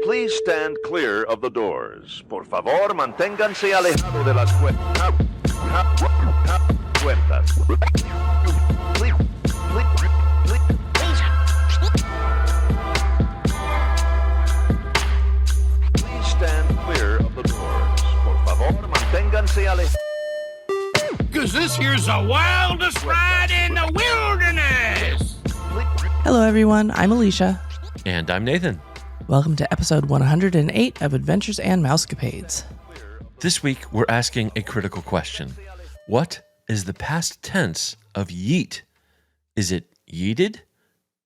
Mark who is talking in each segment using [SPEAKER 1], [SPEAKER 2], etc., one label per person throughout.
[SPEAKER 1] Please stand clear of the doors. Por favor, manténganse alejado de las puertas. Please stand clear of the doors. Por favor, manténganse alejados.
[SPEAKER 2] Because this here's the wildest ride in the wilderness.
[SPEAKER 3] Hello, everyone. I'm Alicia.
[SPEAKER 4] And I'm Nathan.
[SPEAKER 3] Welcome to episode 108 of Adventures and Mousecapades.
[SPEAKER 4] This week, we're asking a critical question. What is the past tense of yeet? Is it yeeted?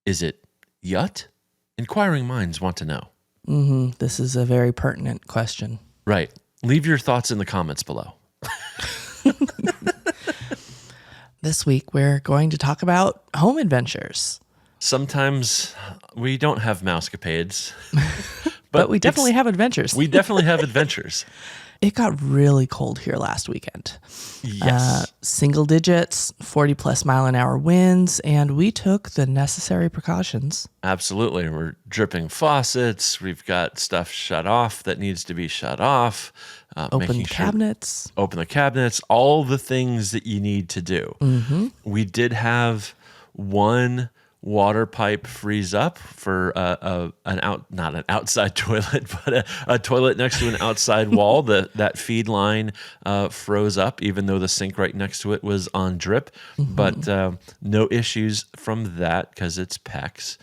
[SPEAKER 4] Is it yut? Inquiring minds want to know.
[SPEAKER 3] This is a very pertinent question.
[SPEAKER 4] Right. Leave your thoughts in the comments below.
[SPEAKER 3] This week, we're going to talk about home adventures.
[SPEAKER 4] Sometimes we don't have mousecapades.
[SPEAKER 3] But we definitely have adventures.
[SPEAKER 4] We definitely have adventures.
[SPEAKER 3] It got really cold here last weekend.
[SPEAKER 4] Yes.
[SPEAKER 3] Single digits, 40 plus mile an hour winds, and we took the necessary precautions.
[SPEAKER 4] Absolutely. We're dripping faucets. We've got stuff shut off that needs to be shut off.
[SPEAKER 3] Open cabinets.
[SPEAKER 4] Open the cabinets. All the things that you need to do.
[SPEAKER 3] Mm-hmm.
[SPEAKER 4] We did have one water pipe freeze up for not an outside toilet, but a toilet next to an outside wall. That feed line froze up, even though the sink right next to it was on drip.
[SPEAKER 3] Mm-hmm.
[SPEAKER 4] But no issues from that because it's PEX,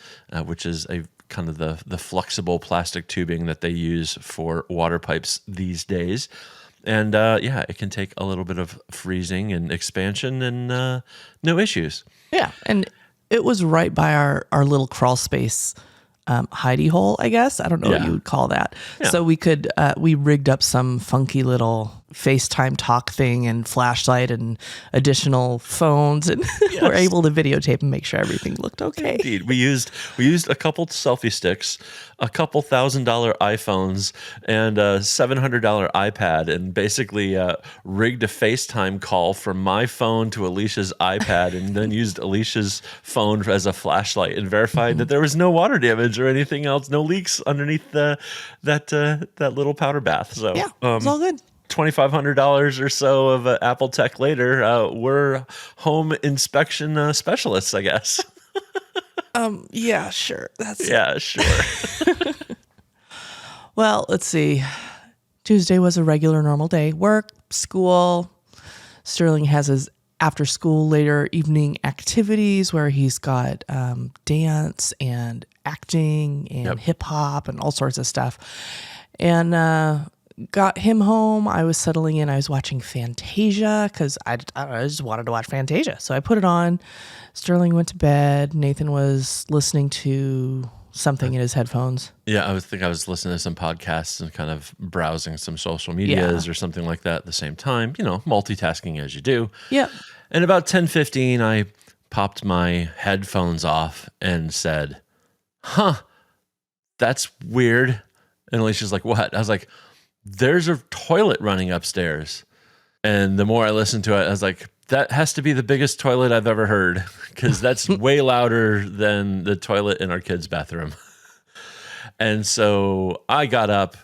[SPEAKER 4] which is a kind of the flexible plastic tubing that they use for water pipes these days. And it can take a little bit of freezing and expansion and no issues.
[SPEAKER 3] Yeah, and it was right by our little crawl space hidey hole, I guess. I don't know what you would call that.
[SPEAKER 4] Yeah.
[SPEAKER 3] So we rigged up some funky little FaceTime talk thing and flashlight and additional phones, and we're able to videotape and make sure everything looked okay.
[SPEAKER 4] Indeed. We used a couple selfie sticks, a couple $1,000 iPhones, and a $700 iPad, and basically rigged a FaceTime call from my phone to Alicia's iPad, and then used Alicia's phone as a flashlight and verified that there was no water damage or anything else, no leaks underneath that little powder bath. So
[SPEAKER 3] yeah, it's all good.
[SPEAKER 4] $2,500 or so of Apple tech later, we're home inspection specialists, I guess.
[SPEAKER 3] Yeah, sure.
[SPEAKER 4] Sure.
[SPEAKER 3] Well, let's see. Tuesday was a regular normal day. Work, school. Sterling has his after school, later evening activities where he's got dance and acting and hip hop and all sorts of stuff. And got him home. I was settling in. I was watching Fantasia because I just wanted to watch Fantasia. So I put it on. Sterling went to bed. Nathan was listening to something in his headphones.
[SPEAKER 4] Yeah, I was listening to some podcasts and kind of browsing some social medias or something like that at the same time. You know, multitasking as you do.
[SPEAKER 3] Yeah.
[SPEAKER 4] And about 10:15, I popped my headphones off and said, that's weird. And Alicia's like, what? I was like, there's a toilet running upstairs. And the more I listened to it, I was like, that has to be the biggest toilet I've ever heard because that's way louder than the toilet in our kids' bathroom. And so I got up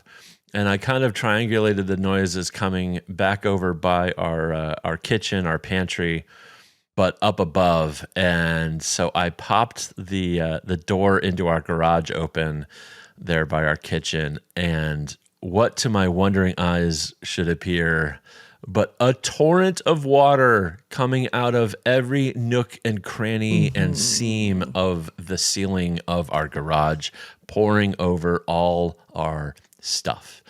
[SPEAKER 4] and I kind of triangulated the noises coming back over by our kitchen, our pantry, but up above. And so I popped the door into our garage open there by our kitchen, and what to my wondering eyes should appear but a torrent of water coming out of every nook and cranny and seam of the ceiling of our garage, pouring over all our stuff.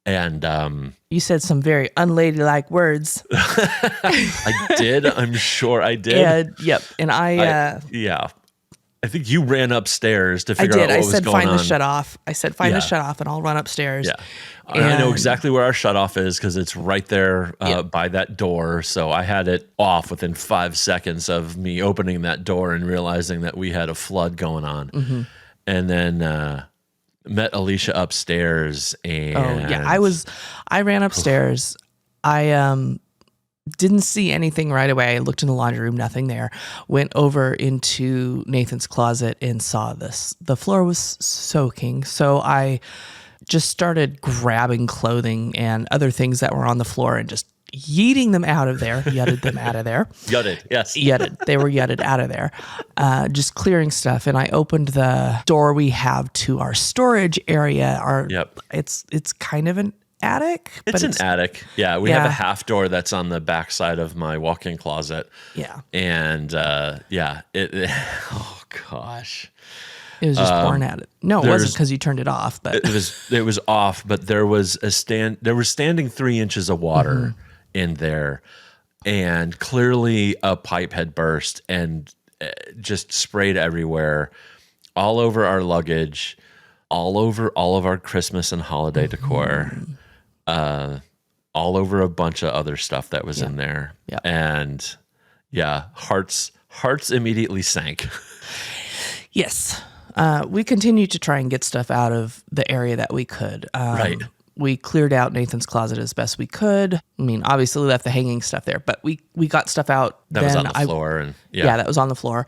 [SPEAKER 4] And
[SPEAKER 3] you said some very unladylike words.
[SPEAKER 4] I did. I'm sure I did.
[SPEAKER 3] And
[SPEAKER 4] I think you ran upstairs to figure out what was going on.
[SPEAKER 3] I said, find the shut off. I said, find the shut off, and I'll run upstairs.
[SPEAKER 4] Yeah. And I know exactly where our shut off is because it's right there by that door. So I had it off within 5 seconds of me opening that door and realizing that we had a flood going on. Mm-hmm. And then met Alicia upstairs. And
[SPEAKER 3] I ran upstairs. I Didn't see anything right away. I looked in the laundry room, nothing there. Went over into Nathan's closet and saw this. The floor was soaking. So I just started grabbing clothing and other things that were on the floor and just yeeting them out of there, yutted them out of there.
[SPEAKER 4] Yutted, yes.
[SPEAKER 3] Yutted. They were yutted out of there. Just clearing stuff. And I opened the door we have to our storage area. It's kind of an attic.
[SPEAKER 4] It's an attic. Yeah, we have a half door that's on the back side of my walk-in closet.
[SPEAKER 3] Yeah.
[SPEAKER 4] And oh gosh.
[SPEAKER 3] It was just pouring at it. No, it wasn't because you turned it off, but
[SPEAKER 4] it was off, but there was standing 3 inches of water in there, and clearly a pipe had burst and just sprayed everywhere, all over our luggage, all over all of our Christmas and holiday decor, all over a bunch of other stuff that was in there.
[SPEAKER 3] Yeah.
[SPEAKER 4] And hearts immediately sank.
[SPEAKER 3] Yes. We continued to try and get stuff out of the area that we could.
[SPEAKER 4] Right.
[SPEAKER 3] We cleared out Nathan's closet as best we could. I mean, obviously we left the hanging stuff there, but we got stuff out.
[SPEAKER 4] That was on the floor. And
[SPEAKER 3] that was on the floor.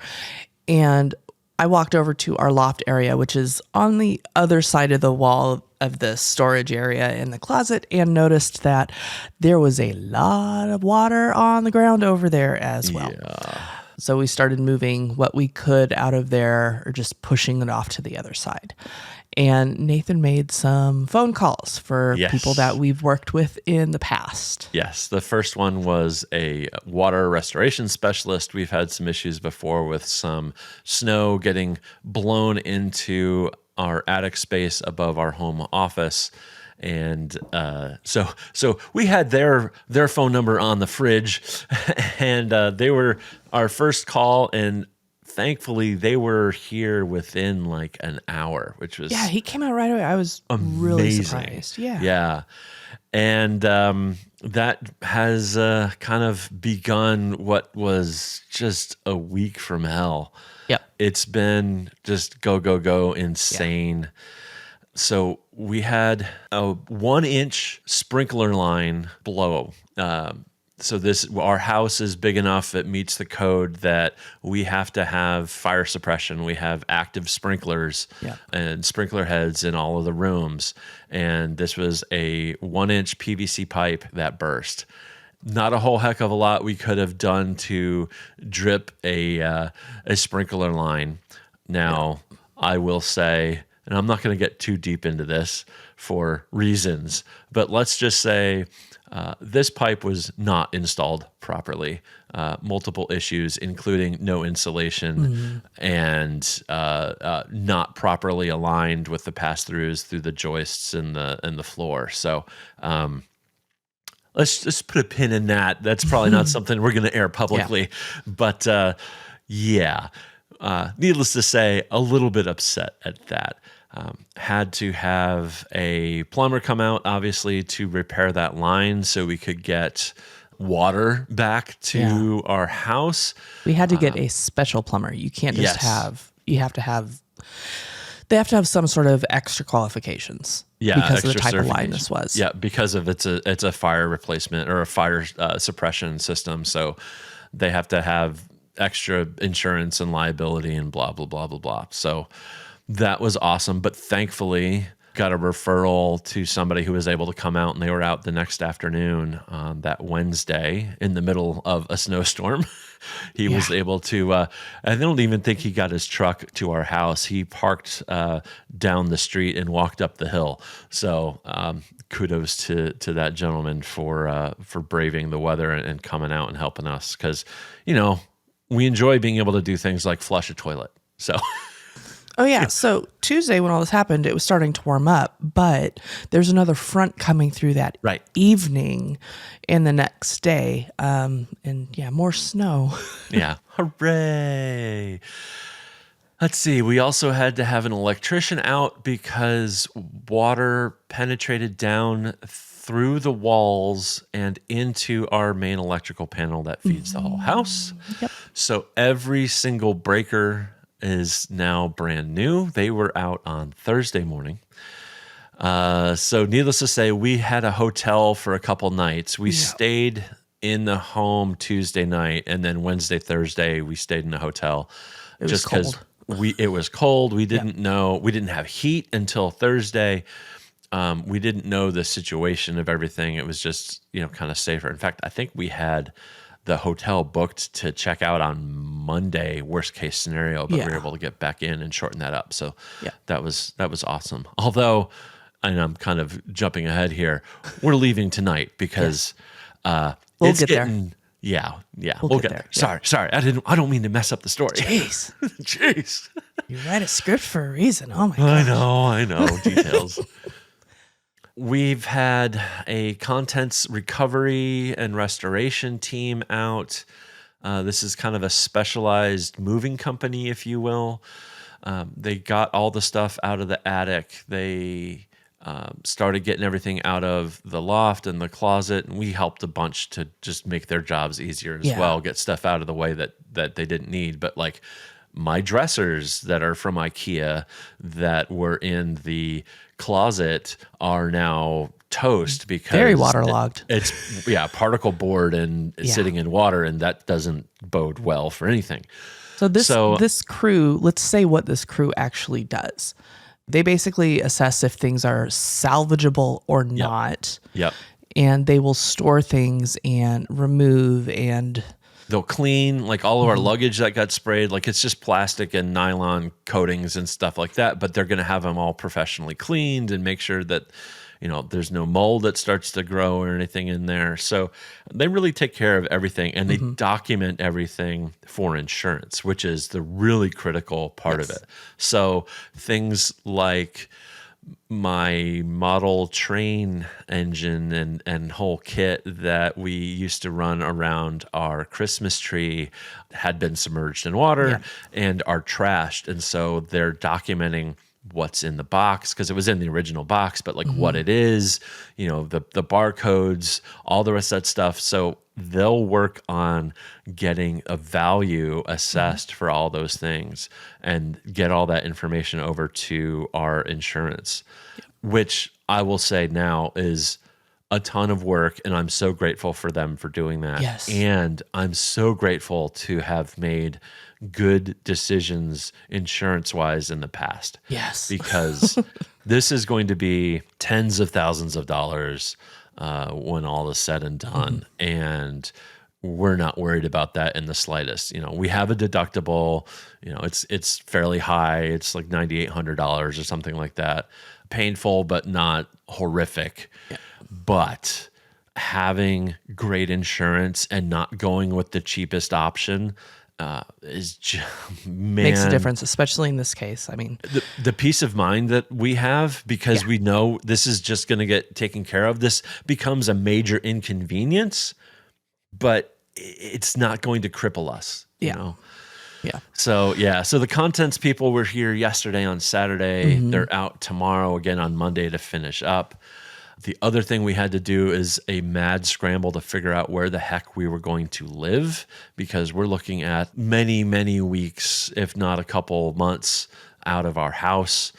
[SPEAKER 3] And I walked over to our loft area, which is on the other side of the wall of the storage area in the closet, and noticed that there was a lot of water on the ground over there as well.
[SPEAKER 4] Yeah.
[SPEAKER 3] So we started moving what we could out of there, or just pushing it off to the other side. And Nathan made some phone calls for people that we've worked with in the past.
[SPEAKER 4] Yes. The first one was a water restoration specialist. We've had some issues before with some snow getting blown into our attic space above our home office. And so we had their phone number on the fridge, and they were our first call, and thankfully they were here within like an hour, which was
[SPEAKER 3] he came out right away. I was really surprised.
[SPEAKER 4] Yeah. And that has kind of begun what was just a week from hell.
[SPEAKER 3] Yep.
[SPEAKER 4] It's been just go insane. So we had a 1-inch sprinkler line blow. So our house is big enough, it meets the code that we have to have fire suppression. We have active sprinklers and sprinkler heads in all of the rooms. And this was a 1-inch PVC pipe that burst. Not a whole heck of a lot we could have done to drip a sprinkler line. Now, I will say, and I'm not going to get too deep into this for reasons, but let's just say this pipe was not installed properly. Multiple issues, including no insulation and not properly aligned with the pass-throughs through the joists and the floor. So let's just put a pin in that. That's probably not something we're going to air publicly. But needless to say, a little bit upset at that. Had to have a plumber come out, obviously, to repair that line so we could get water back to our house.
[SPEAKER 3] We had to get a special plumber. You can't just they have to have some sort of extra qualifications.
[SPEAKER 4] Yeah,
[SPEAKER 3] because of the type of line this was.
[SPEAKER 4] Yeah, because of it's a fire replacement or a fire suppression system. So they have to have extra insurance and liability and blah, blah, blah, blah, blah. So that was awesome. But thankfully, got a referral to somebody who was able to come out, and they were out the next afternoon on that Wednesday in the middle of a snowstorm. He was able to, I don't even think he got his truck to our house. He parked down the street and walked up the hill. So kudos to that gentleman for braving the weather and coming out and helping us. Because, we enjoy being able to do things like flush a toilet. So...
[SPEAKER 3] Oh, yeah. So Tuesday, when all this happened, it was starting to warm up, but there's another front coming through that evening and the next day. And more snow.
[SPEAKER 4] Yeah. Hooray. Let's see. We also had to have an electrician out because water penetrated down through the walls and into our main electrical panel that feeds the whole house.
[SPEAKER 3] Yep.
[SPEAKER 4] So every single breaker is now brand new. They were out on Thursday morning. So needless to say, we had a hotel for a couple nights. We stayed in the home Tuesday night, and then Wednesday, Thursday we stayed in a hotel.
[SPEAKER 3] It was cold.
[SPEAKER 4] It was cold. We didn't know. We didn't have heat until Thursday. We didn't know the situation of everything. It was just, kind of safer. In fact, I think we had the hotel booked to check out on Monday, worst case scenario, but we were able to get back in and shorten that up. So that was awesome. Although, and I'm kind of jumping ahead here, we're leaving tonight because
[SPEAKER 3] we'll
[SPEAKER 4] it's
[SPEAKER 3] get
[SPEAKER 4] getting
[SPEAKER 3] there.
[SPEAKER 4] Yeah, we'll get there.
[SPEAKER 3] Yeah.
[SPEAKER 4] Sorry. I don't mean to mess up the story.
[SPEAKER 3] Jeez. You write a script for a reason. Oh my gosh.
[SPEAKER 4] I know. Details. We've had a contents recovery and restoration team out. This is kind of a specialized moving company, if you will. They got all the stuff out of the attic. They started getting everything out of the loft and the closet, and we helped a bunch to just make their jobs easier as well, get stuff out of the way that they didn't need. But like my dressers that are from IKEA that were in the closet are now toast because
[SPEAKER 3] very waterlogged.
[SPEAKER 4] It's particle board and sitting in water, and that doesn't bode well for anything.
[SPEAKER 3] So this crew, let's say what this crew actually does. They basically assess if things are salvageable or not.
[SPEAKER 4] Yep.
[SPEAKER 3] And they will store things and remove, and
[SPEAKER 4] they'll clean like all of our luggage that got sprayed. Like it's just plastic and nylon coatings and stuff like that, but they're going to have them all professionally cleaned and make sure that, there's no mold that starts to grow or anything in there. So they really take care of everything, and they document everything for insurance, which is the really critical part of it. So things like my model train engine and whole kit that we used to run around our Christmas tree had been submerged in water and are trashed. And so they're documenting what's in the box, because it was in the original box, but like what it is, the barcodes, all the rest of that stuff. So they'll work on getting a value assessed for all those things and get all that information over to our insurance, which I will say now is a ton of work. And I'm so grateful for them for doing that.
[SPEAKER 3] Yes.
[SPEAKER 4] And I'm so grateful to have made good decisions insurance-wise in the past.
[SPEAKER 3] Yes.
[SPEAKER 4] Because this is going to be tens of thousands of dollars when all is said and done. And we're not worried about that in the slightest. We have a deductible, it's fairly high. It's like $9,800 or something like that. Painful, but not horrific. Yeah. But having great insurance and not going with the cheapest option is just,
[SPEAKER 3] makes a difference, especially in this case. I mean,
[SPEAKER 4] the peace of mind that we have, because we know this is just going to get taken care of. This becomes a major inconvenience, but it's not going to cripple us. Yeah. So the contents people were here yesterday on Saturday. They're out tomorrow again on Monday to finish up. The other thing we had to do is a mad scramble to figure out where the heck we were going to live, because we're looking at many, many weeks, if not a couple months, out of our house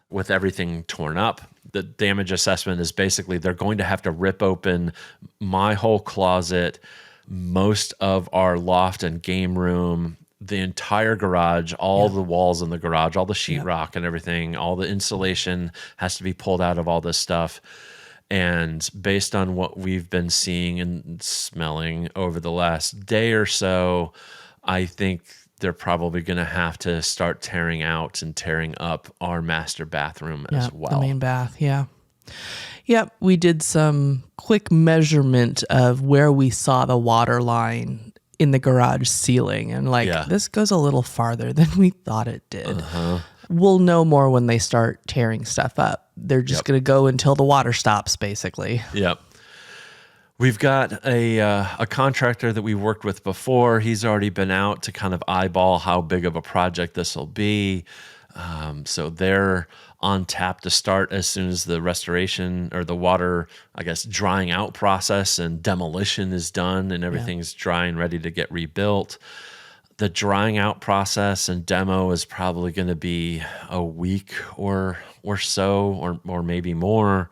[SPEAKER 4] with everything torn up. The damage assessment is basically they're going to have to rip open my whole closet, most of our loft and game room, the entire garage, all the walls in the garage, all the sheetrock and everything, all the insulation has to be pulled out of all this stuff. And based on what we've been seeing and smelling over the last day or so, I think they're probably going to have to start tearing out and tearing up our master bathroom as well.
[SPEAKER 3] The main bath, Yep, we did some quick measurement of where we saw the water line in the garage ceiling. And this goes a little farther than we thought it did. We'll know more when they start tearing stuff up. They're just going to go until the water stops, basically.
[SPEAKER 4] Yep. We've got a contractor that we worked with before. He's already been out to kind of eyeball how big of a project this will be. So they're on tap to start as soon as the restoration or the water, drying out process and demolition is done and everything's dry and ready to get rebuilt. The drying out process and demo is probably going to be a week or so, or maybe more.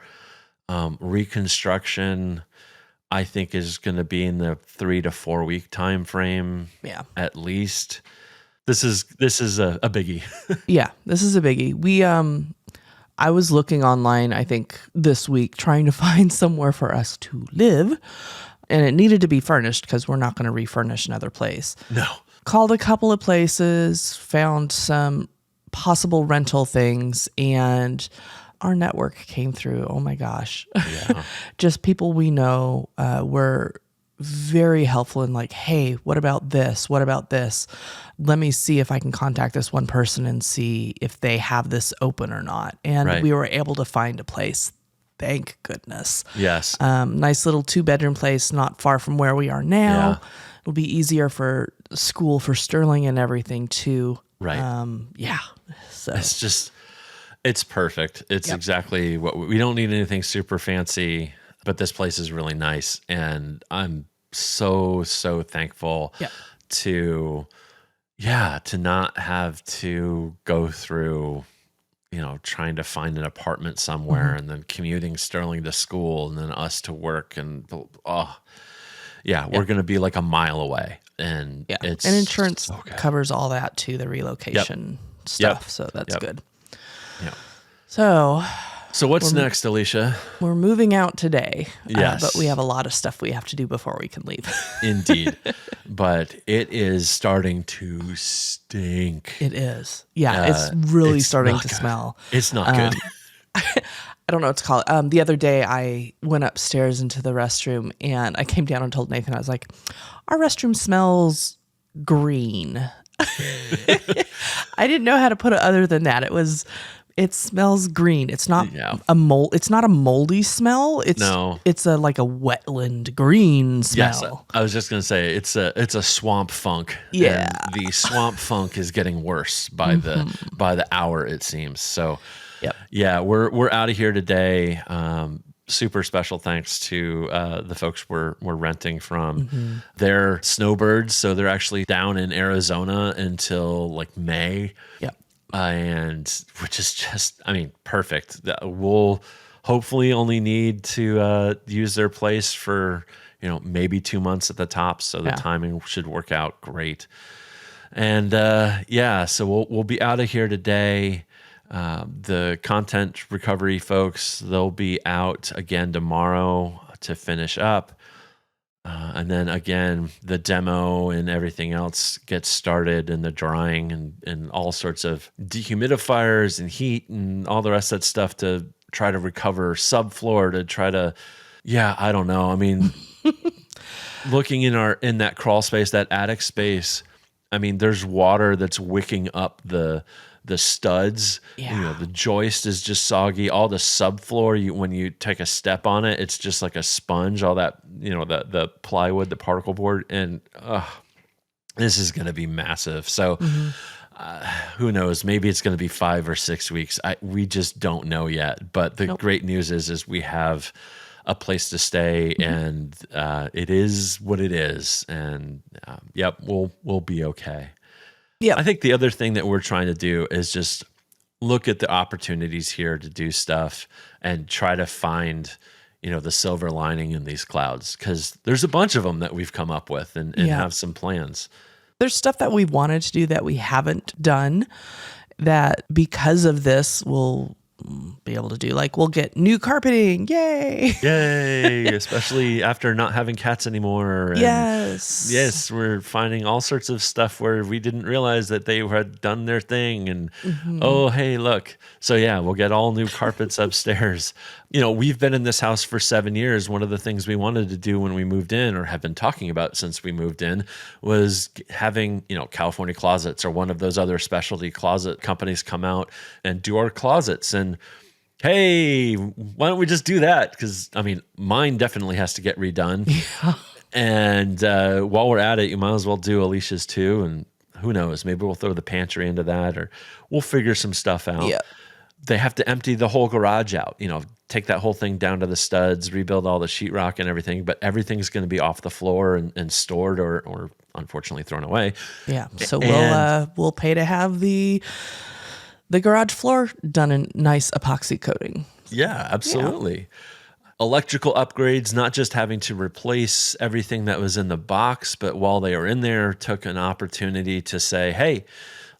[SPEAKER 4] Reconstruction, I think is going to be in the 3 to 4 week time frame.
[SPEAKER 3] Yeah.
[SPEAKER 4] At least. This is a biggie.
[SPEAKER 3] Yeah, this is a biggie. I was looking online, I think this week, trying to find somewhere for us to live, and it needed to be furnished because we're not going to refurnish another place.
[SPEAKER 4] No.
[SPEAKER 3] Called a couple of places, found some possible rental things, and our network came through. Oh my gosh.
[SPEAKER 4] Yeah.
[SPEAKER 3] Just people we know were very helpful in like, hey, what about this? What about this? Let me see if I can contact this one person and see if they have this open or not. And
[SPEAKER 4] Right.
[SPEAKER 3] we were able to find a place. Thank goodness.
[SPEAKER 4] Yes.
[SPEAKER 3] Nice little 2-bedroom place, not far from where we are now.
[SPEAKER 4] Yeah.
[SPEAKER 3] It'll be easier for school for Sterling and everything too.
[SPEAKER 4] Right.
[SPEAKER 3] Yeah. So
[SPEAKER 4] It's perfect. It's exactly what we don't need anything super fancy, but this place is really nice. And I'm so thankful
[SPEAKER 3] Yep.
[SPEAKER 4] to not have to go through, trying to find an apartment somewhere and then commuting Sterling to school and then us to work. And we're going to be like a mile away. And it's
[SPEAKER 3] and insurance
[SPEAKER 4] so good.
[SPEAKER 3] covers all that too, the relocation stuff.
[SPEAKER 4] Yep.
[SPEAKER 3] So that's good.
[SPEAKER 4] Yeah.
[SPEAKER 3] So
[SPEAKER 4] what's next, Alicia?
[SPEAKER 3] we're moving out today.
[SPEAKER 4] Yes.
[SPEAKER 3] But we have a lot of stuff we have to do before we can leave.
[SPEAKER 4] Indeed. But it is starting to stink.
[SPEAKER 3] It is. Yeah. It's really
[SPEAKER 4] it's
[SPEAKER 3] starting
[SPEAKER 4] not
[SPEAKER 3] to
[SPEAKER 4] good.
[SPEAKER 3] smell.
[SPEAKER 4] It's not good.
[SPEAKER 3] I don't know what to call it. The other day I went upstairs into the restroom and I came down and told Nathan, I was like, our restroom smells green. I didn't know how to put it other than that. It smells green. It's not It's not a moldy smell. It's like a wetland green smell.
[SPEAKER 4] Yes, I was just gonna say it's a swamp funk.
[SPEAKER 3] Yeah.
[SPEAKER 4] And the swamp funk is getting worse by the hour, it seems. So, yeah, we're out of here today. Super special thanks to the folks we're renting from. They're snowbirds, so they're actually down in Arizona until like May.
[SPEAKER 3] Yep.
[SPEAKER 4] And which is just, perfect. We'll hopefully only need to use their place for, maybe 2 months at the top. So the timing should work out great. And so we'll be out of here today. The content recovery folks, they'll be out again tomorrow to finish up. And then again, the demo and everything else gets started, and the drying and all sorts of dehumidifiers and heat and all the rest of that stuff to try to recover subfloor to try to, I don't know. Looking in that crawl space, that attic space, there's water that's wicking up the studs. The joist is just soggy. All the subfloor, when you take a step on it, it's just like a sponge. All that, the plywood, the particle board, and this is going to be massive. So who knows? Maybe it's going to be 5 or 6 weeks. We just don't know yet. But the great news is we have a place to stay, and it is what it is. And we'll be okay. Yeah, I think the other thing that we're trying to do is just look at the opportunities here to do stuff and try to find, the silver lining in these clouds, because there's a bunch of them that we've come up with and have some plans.
[SPEAKER 3] There's stuff that we wanted to do that we haven't done that because of this we'll be able to do. Like we'll get new carpeting. Yay!
[SPEAKER 4] Especially after not having cats anymore. And yes, we're finding all sorts of stuff where we didn't realize that they had done their thing. And oh, hey, look. So we'll get all new carpets upstairs. We've been in this house for 7 years. One of the things we wanted to do when we moved in, or have been talking about since we moved in, was having, California Closets or one of those other specialty closet companies come out and do our closets. And hey, why don't we just do that? Because mine definitely has to get redone. Yeah. And while we're at it, you might as well do Alicia's too. And who knows? Maybe we'll throw the pantry into that, or we'll figure some stuff out. Yeah. They have to empty the whole garage out, take that whole thing down to the studs, rebuild all the sheetrock and everything, but everything's going to be off the floor and stored or unfortunately thrown away. Yeah.
[SPEAKER 3] So we'll pay to have the garage floor done in nice epoxy coating.
[SPEAKER 4] Yeah, absolutely. electrical upgrades, not just having to replace everything that was in the box, but while they were in there, took an opportunity to say, hey,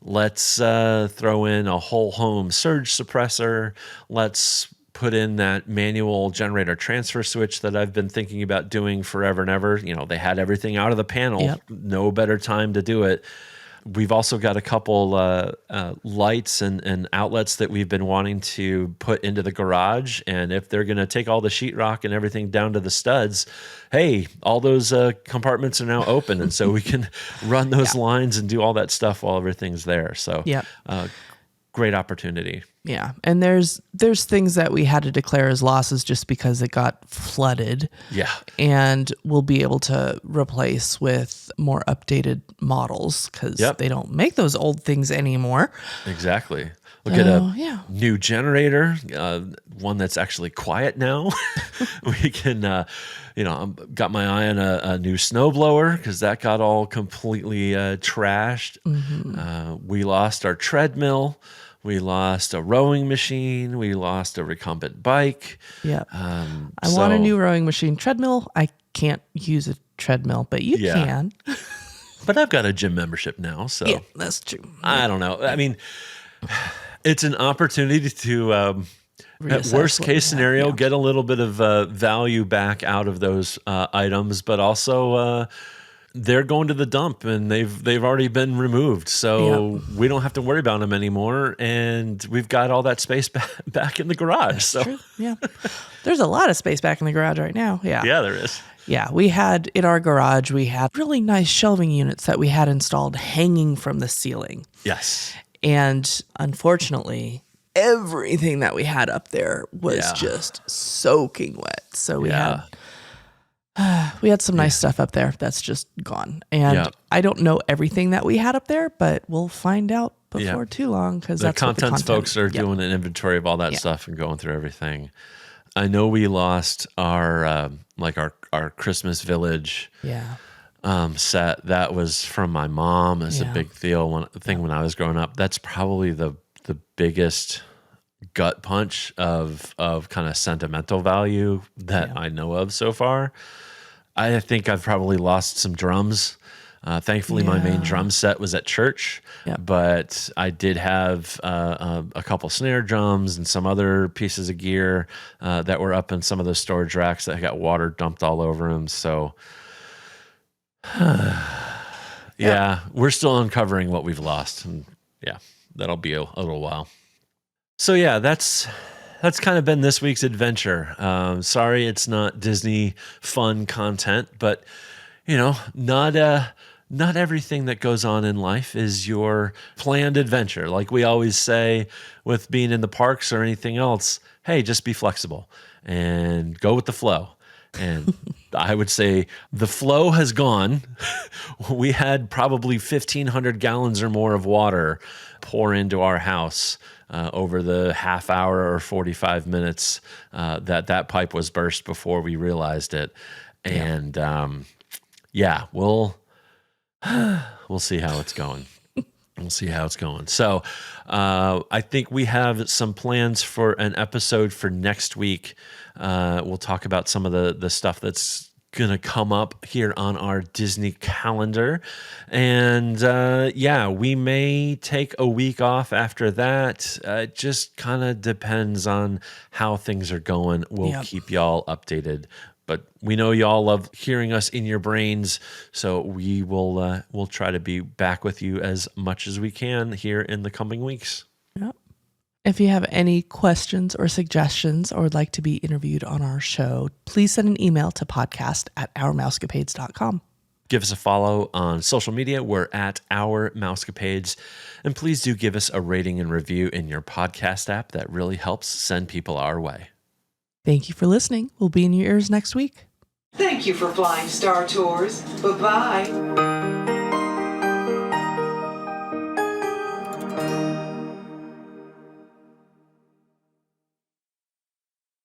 [SPEAKER 4] let's throw in a whole home surge suppressor. Let's put in that manual generator transfer switch that I've been thinking about doing forever and ever. You know, they had everything out of the panel.
[SPEAKER 3] Yep.
[SPEAKER 4] No better time to do it. We've also got a couple lights and outlets that we've been wanting to put into the garage. And if they're going to take all the sheetrock and everything down to the studs, hey, all those compartments are now open. And so we can run those lines and do all that stuff while everything's there. So great opportunity.
[SPEAKER 3] Yeah. And there's things that we had to declare as losses just because it got flooded.
[SPEAKER 4] Yeah.
[SPEAKER 3] And we'll be able to replace with more updated models because they don't make those old things anymore.
[SPEAKER 4] Exactly. We'll get a new generator, one that's actually quiet now. We can, got my eye on a new snowblower because that got all completely trashed. We lost our treadmill. We lost a rowing machine. We lost a recumbent bike.
[SPEAKER 3] Yeah. I want a new rowing machine. Treadmill, I can't use a treadmill, but you can.
[SPEAKER 4] But I've got a gym membership now, so.
[SPEAKER 3] Yeah, that's true.
[SPEAKER 4] I don't know. I mean, it's an opportunity to, at worst case scenario, get a little bit of value back out of those items, but also they're going to the dump and they've already been removed. So we don't have to worry about them anymore. And we've got all that space back in the garage.
[SPEAKER 3] That's
[SPEAKER 4] so
[SPEAKER 3] true. Yeah. There's a lot of space back in the garage right now. Yeah.
[SPEAKER 4] Yeah, there is.
[SPEAKER 3] Yeah. We had in our garage, we had really nice shelving units that we had installed hanging from the ceiling.
[SPEAKER 4] Yes.
[SPEAKER 3] And unfortunately, everything that we had up there was just soaking wet. So we had some nice stuff up there that's just gone. And I don't know everything that we had up there, but we'll find out before too long because that's what the
[SPEAKER 4] contents folks are doing an inventory of all that stuff and going through everything. I know we lost our Christmas Village set. That was from my mom as a big thing when I was growing up. That's probably the biggest gut punch of kind of sentimental value that I know of so far. I think I've probably lost some drums. Thankfully, my main drum set was at church, but I did have a couple snare drums and some other pieces of gear that were up in some of the storage racks that got water dumped all over them. So, we're still uncovering what we've lost, and that'll be a little while. So that's kind of been this week's adventure. Sorry, it's not Disney fun content, but not everything that goes on in life is your planned adventure. Like we always say with being in the parks or anything else, hey, just be flexible and go with the flow. And I would say the flow has gone. We had probably 1,500 gallons or more of water pour into our house over the half hour or 45 minutes that pipe was burst before we realized it. And we'll see how it's going. We'll see how it's going. So I think we have some plans for an episode for next week. We'll talk about some of the stuff that's going to come up here on our Disney calendar. And we may take a week off after that. It just kind of depends on how things are going. We'll keep y'all updated. But we know y'all love hearing us in your brains, so we will we'll try to be back with you as much as we can here in the coming weeks.
[SPEAKER 3] Yep. If you have any questions or suggestions or would like to be interviewed on our show, please send an email to podcast@ourmousecapades.com.
[SPEAKER 4] Give us a follow on social media. We're at Our Mousecapades. And please do give us a rating and review in your podcast app. That really helps send people our way.
[SPEAKER 3] Thank you for listening. We'll be in your ears next week.
[SPEAKER 5] Thank you for flying Star Tours. Bye-bye.